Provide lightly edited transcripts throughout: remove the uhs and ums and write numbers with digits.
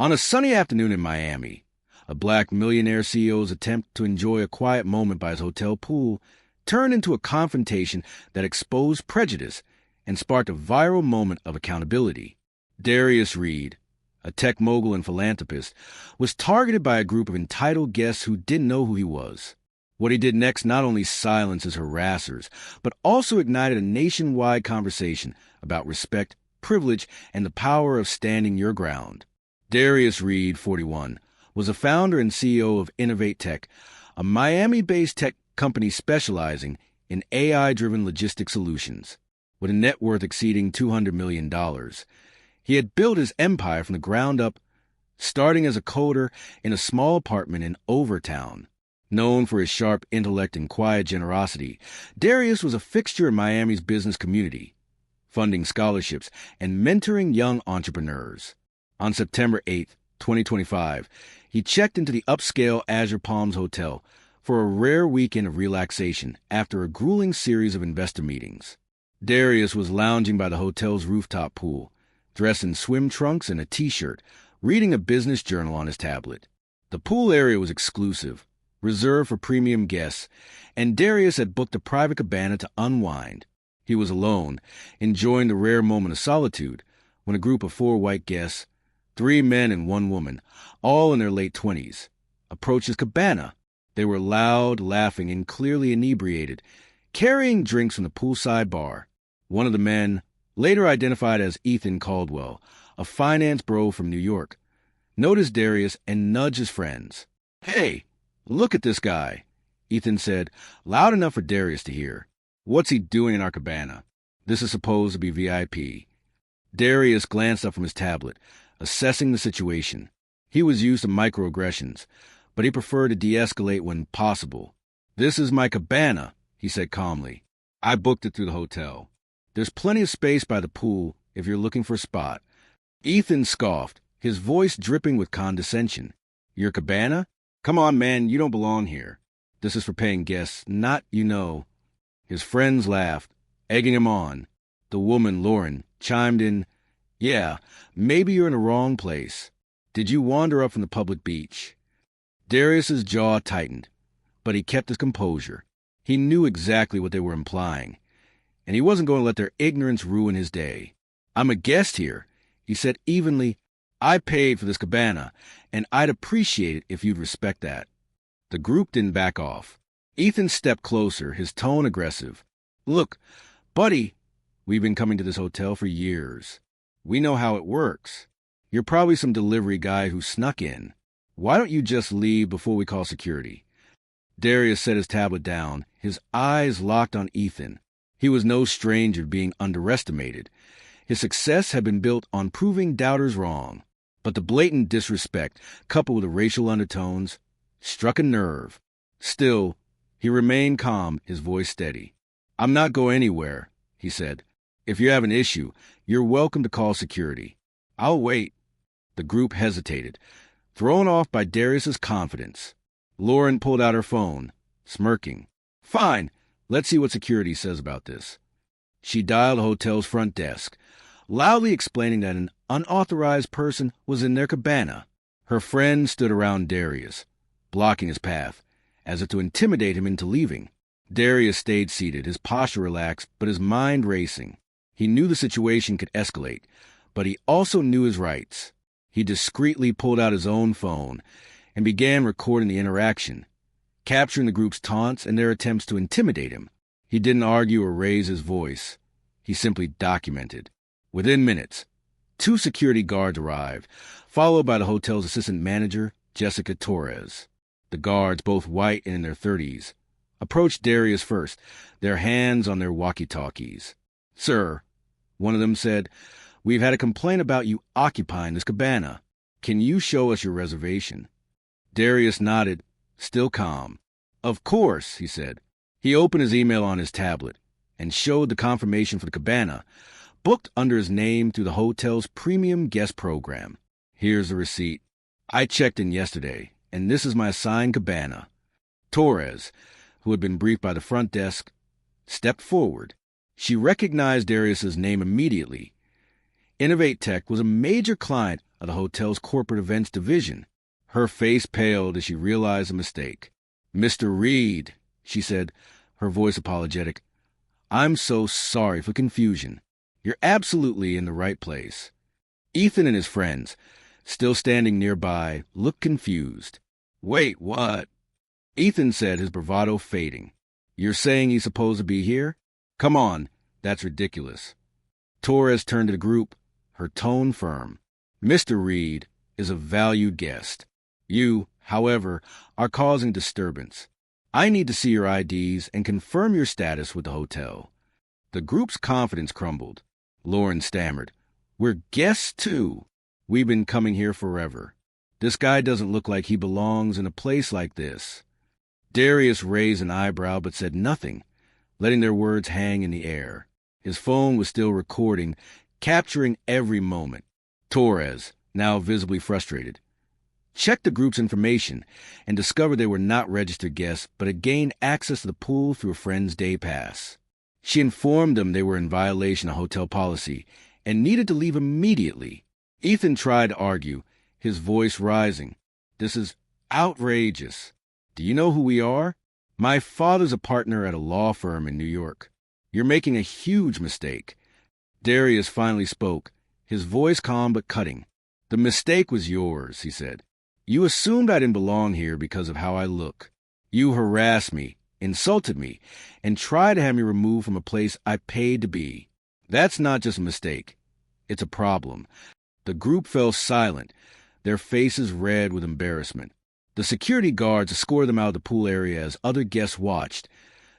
On a sunny afternoon in Miami, a black millionaire CEO's attempt to enjoy a quiet moment by his hotel pool turned into a confrontation that exposed prejudice and sparked a viral moment of accountability. Darius Reed, a tech mogul and philanthropist, was targeted by a group of entitled guests who didn't know who he was. What he did next not only silenced his harassers, but also ignited a nationwide conversation about respect, privilege, and the power of standing your ground. Darius Reed, 41, was a founder and CEO of Innovate Tech, a Miami-based tech company specializing in AI-driven logistics solutions. With a net worth exceeding $200 million, he had built his empire from the ground up, starting as a coder in a small apartment in Overtown. Known for his sharp intellect and quiet generosity, Darius was a fixture in Miami's business community, funding scholarships and mentoring young entrepreneurs. On September 8, 2025, he checked into the upscale Azure Palms Hotel for a rare weekend of relaxation after a grueling series of investor meetings. Darius was lounging by the hotel's rooftop pool, dressed in swim trunks and a t-shirt, reading a business journal on his tablet. The pool area was exclusive, reserved for premium guests, and Darius had booked a private cabana to unwind. He was alone, enjoying the rare moment of solitude, when a group of 4 white guests, 3 men and 1 woman, all in their late 20s, approached his cabana. They were loud, laughing, and clearly inebriated, carrying drinks from the poolside bar. One of the men, later identified as Ethan Caldwell, a finance bro from New York, noticed Darius and nudged his friends. "Hey, look at this guy," Ethan said, loud enough for Darius to hear. "What's he doing in our cabana? This is supposed to be VIP." Darius glanced up from his tablet, assessing the situation. He was used to microaggressions, but he preferred to de-escalate when possible. "This is my cabana," he said calmly. "I booked it through the hotel. There's plenty of space by the pool if you're looking for a spot." Ethan scoffed, his voice dripping with condescension. "Your cabana? Come on, man, you don't belong here. This is for paying guests, not. His friends laughed, egging him on. The woman, Lauren, chimed in, "Yeah, maybe you're in the wrong place. Did you wander up from the public beach?" Darius's jaw tightened, but he kept his composure. He knew exactly what they were implying, and he wasn't going to let their ignorance ruin his day. "I'm a guest here," he said evenly. "I paid for this cabana, and I'd appreciate it if you'd respect that." The group didn't back off. Ethan stepped closer, his tone aggressive. "Look, buddy, we've been coming to this hotel for years. We know how it works. You're probably some delivery guy who snuck in. Why don't you just leave before we call security?" Darius set his tablet down, his eyes locked on Ethan. He was no stranger to being underestimated. His success had been built on proving doubters wrong. But the blatant disrespect, coupled with the racial undertones, struck a nerve. Still, he remained calm, his voice steady. "I'm not going anywhere," he said. "If you have an issue, you're welcome to call security. I'll wait." The group hesitated, thrown off by Darius's confidence. Lauren pulled out her phone, smirking. "Fine, let's see what security says about this." She dialed the hotel's front desk, loudly explaining that an unauthorized person was in their cabana. Her friends stood around Darius, blocking his path, as if to intimidate him into leaving. Darius stayed seated, his posture relaxed, but his mind racing. He knew the situation could escalate, but he also knew his rights. He discreetly pulled out his own phone and began recording the interaction, capturing the group's taunts and their attempts to intimidate him. He didn't argue or raise his voice. He simply documented. Within minutes, 2 security guards arrived, followed by the hotel's assistant manager, Jessica Torres. The guards, both white and in their 30s, approached Darius first, their hands on their walkie-talkies. "Sir," one of them said, "we've had a complaint about you occupying this cabana. Can you show us your reservation?" Darius nodded, still calm. "Of course," he said. He opened his email on his tablet and showed the confirmation for the cabana, booked under his name through the hotel's premium guest program. "Here's the receipt. I checked in yesterday, and this is my assigned cabana." Torres, who had been briefed by the front desk, stepped forward. She recognized Darius's name immediately. Innovate Tech was a major client of the hotel's corporate events division. Her face paled as she realized the mistake. "Mr. Reed," she said, her voice apologetic, "I'm so sorry for confusion. You're absolutely in the right place." Ethan and his friends, still standing nearby, looked confused. "Wait, what?" Ethan said, his bravado fading. "You're saying he's supposed to be here? Come on, that's ridiculous." Torres turned to the group, her tone firm. "Mr. Reed is a valued guest. You, however, are causing disturbance. I need to see your IDs and confirm your status with the hotel." The group's confidence crumbled. Lauren stammered, "We're guests, too. We've been coming here forever. This guy doesn't look like he belongs in a place like this." Darius raised an eyebrow but said nothing, letting their words hang in the air. His phone was still recording, capturing every moment. Torres, now visibly frustrated, checked the group's information and discovered they were not registered guests but had gained access to the pool through a friend's day pass. She informed them they were in violation of hotel policy and needed to leave immediately. Ethan tried to argue, his voice rising. "This is outrageous. Do you know who we are? My father's a partner at a law firm in New York. You're making a huge mistake." Darius finally spoke, his voice calm but cutting. "The mistake was yours," he said. "You assumed I didn't belong here because of how I look. You harassed me, insulted me, and tried to have me removed from a place I paid to be. That's not just a mistake. It's a problem." The group fell silent, their faces red with embarrassment. The security guards escorted them out of the pool area as other guests watched,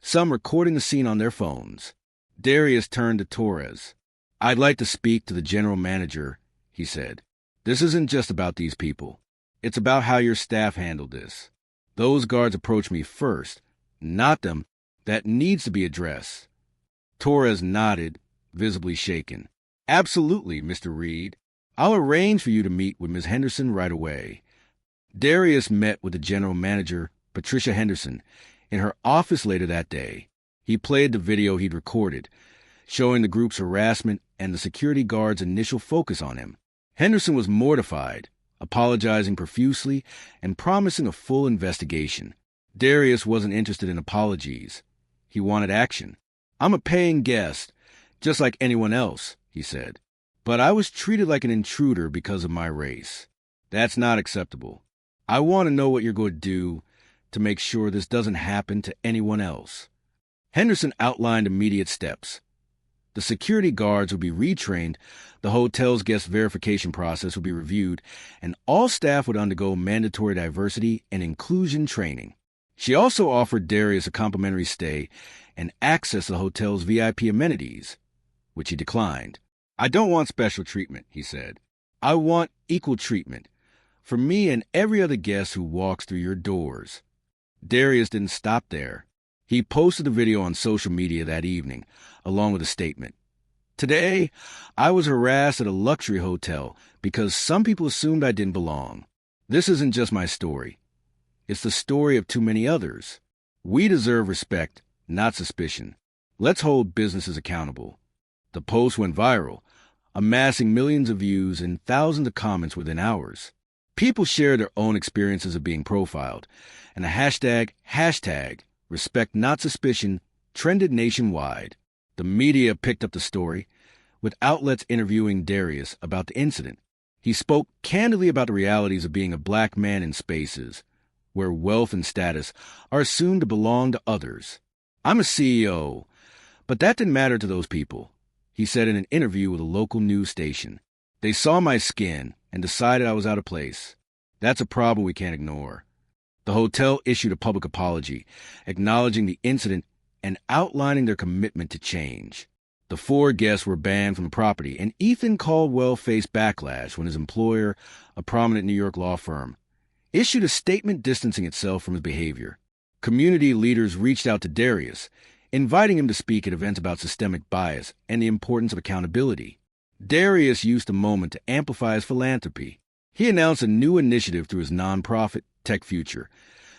some recording the scene on their phones. Darius turned to Torres. "I'd like to speak to the general manager," he said. "This isn't just about these people. It's about how your staff handled this. Those guards approached me first, not them. That needs to be addressed." Torres nodded, visibly shaken. "Absolutely, Mr. Reed. I'll arrange for you to meet with Ms. Henderson right away." Darius met with the general manager, Patricia Henderson, in her office later that day. He played the video he'd recorded, showing the group's harassment and the security guard's initial focus on him. Henderson was mortified, apologizing profusely and promising a full investigation. Darius wasn't interested in apologies. He wanted action. "I'm a paying guest, just like anyone else," he said. "But I was treated like an intruder because of my race. That's not acceptable. I want to know what you're going to do to make sure this doesn't happen to anyone else." Henderson outlined immediate steps. The security guards would be retrained, the hotel's guest verification process would be reviewed, and all staff would undergo mandatory diversity and inclusion training. She also offered Darius a complimentary stay and access to the hotel's VIP amenities, which he declined. "I don't want special treatment," he said. "I want equal treatment for me and every other guest who walks through your doors." Darius didn't stop there. He posted the video on social media that evening, along with a statement. "Today, I was harassed at a luxury hotel because some people assumed I didn't belong. This isn't just my story. It's the story of too many others. We deserve respect, not suspicion. Let's hold businesses accountable." The post went viral, amassing millions of views and thousands of comments within hours. People shared their own experiences of being profiled, and the hashtag Respect Not Suspicion trended nationwide. The media picked up the story, with outlets interviewing Darius about the incident. He spoke candidly about the realities of being a black man in spaces where wealth and status are assumed to belong to others. "I'm a CEO, but that didn't matter to those people," he said in an interview with a local news station. "They saw my skin and decided I was out of place. That's a problem we can't ignore." The hotel issued a public apology, acknowledging the incident and outlining their commitment to change. The 4 guests were banned from the property, and Ethan Caldwell faced backlash when his employer, a prominent New York law firm, issued a statement distancing itself from his behavior. Community leaders reached out to Darius, inviting him to speak at events about systemic bias and the importance of accountability. Darius used the moment to amplify his philanthropy. He announced a new initiative through his nonprofit, Tech Future,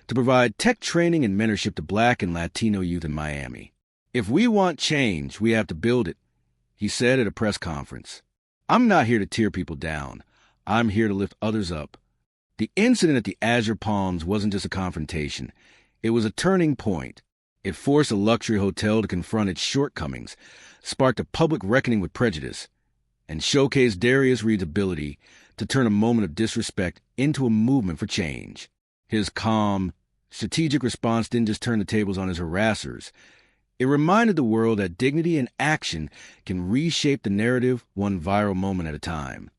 to provide tech training and mentorship to Black and Latino youth in Miami. "If we want change, we have to build it," he said at a press conference. "I'm not here to tear people down. I'm here to lift others up. The incident at the Azure Palms wasn't just a confrontation. It was a turning point. It forced a luxury hotel to confront its shortcomings, sparked a public reckoning with prejudice, and showcased Darius Reed's ability to turn a moment of disrespect into a movement for change. His calm, strategic response didn't just turn the tables on his harassers. It reminded the world that dignity and action can reshape the narrative one viral moment at a time.